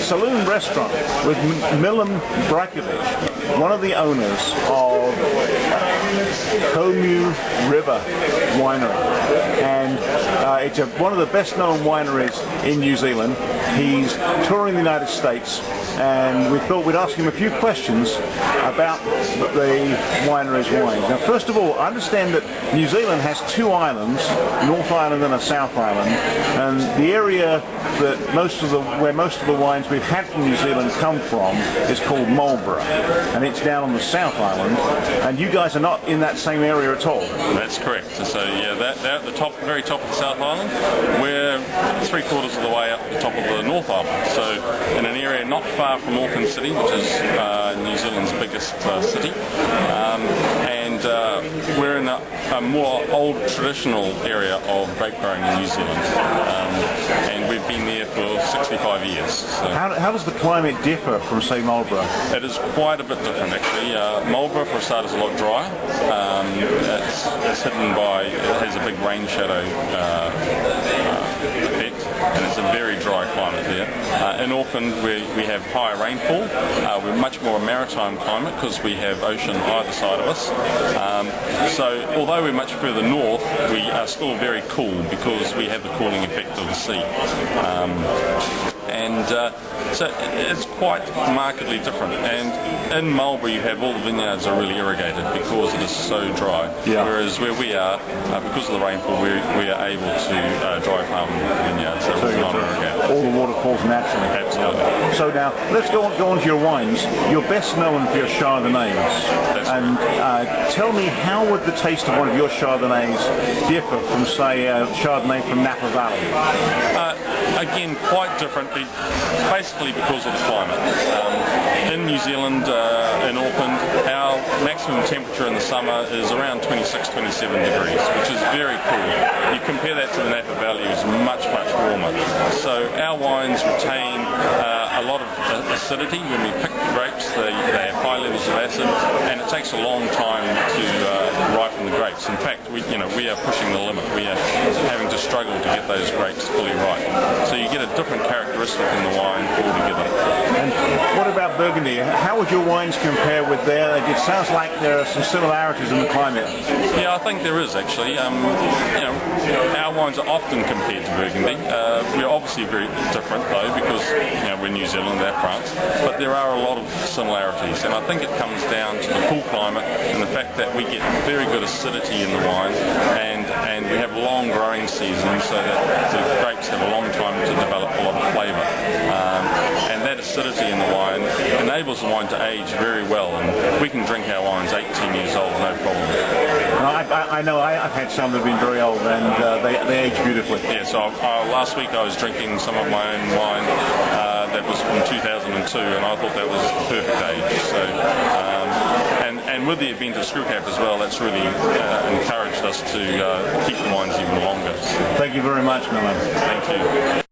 saloon restaurant with Milan Brajkovich, one of the owners of Kumeu River Winery, and it's one of the best-known wineries in New Zealand. He's touring the United States, and we thought we'd ask him a few questions about the winery's wines. Now, first of all, I understand that New Zealand has two islands, North Island and a South Island, and the area that where most of the wines we've had from New Zealand come from is called Marlborough, and it's down on the South Island, and you guys are not in that same area at all. That's correct. So yeah, they're at the top, very top of the South Island. We're 3/4 of the way up the top of the North Island. So in an area not far from Auckland City, which is New Zealand's biggest city, and we're in a more old traditional area of grape growing in New Zealand, and we've been there for 65 years. So how does the climate differ from, say, Marlborough? it is quite a bit different, actually. Marlborough, for a start, is a lot drier. It's hidden by, it has a big rain shadow effect, and it's a very dry climate there. In Auckland, we have higher rainfall. We're much more a maritime climate because we have ocean either side of us. So although we're much further north, we are still very cool because we have the cooling effect of the sea. So it's quite markedly different. And in Marlborough, you have all the vineyards are really irrigated because it is so dry. Yeah. Whereas where we are, because of the rainfall, we are able to dry farm vineyards that are non-irrigated. All the water falls naturally. Absolutely. So now, let's go on to your wines. You're best known for your Chardonnays. That's and tell me, how would the taste of one of your Chardonnays differ from, say, a Chardonnay from Napa Valley? Again, quite different, basically because of the climate. In New Zealand, in Auckland, our maximum temperature in the summer is around 26, 27 degrees, which is very cool. You compare that to the Napa Valley, it's much, much warmer. So our wines retain a lot of acidity. When we pick the grapes, they have high levels of acid, and it takes a long time to ripen the grapes. In fact, we are pushing the limit. We are having to struggle to get those grapes fully ripe. So you get a different characteristic in the wine altogether. And what about Burgundy? How would your wines compare with theirs? It sounds like there are some similarities in the climate. Yeah, I think there is actually. Our wines are often compared to Burgundy. We're obviously very different though, because we're New Zealand, they're France, but there are a lot of similarities, and I think it comes down to the cool climate and the fact that we get very good acidity in the wine, and we have long growing seasons, so that the grapes have a long time to develop a lot of flavour. And that acidity in the wine enables the wine to age very well, and we can drink our wines 18 years old, no problem. I know I've had some that have been very old, and they age beautifully. Yeah, so last week I was drinking some of my own wine that was from 2002, and I thought that was the perfect age. So, and with the advent of screw cap as well, that's really encouraged us to keep the wines even longer. Thank you very much, Milan. Thank you.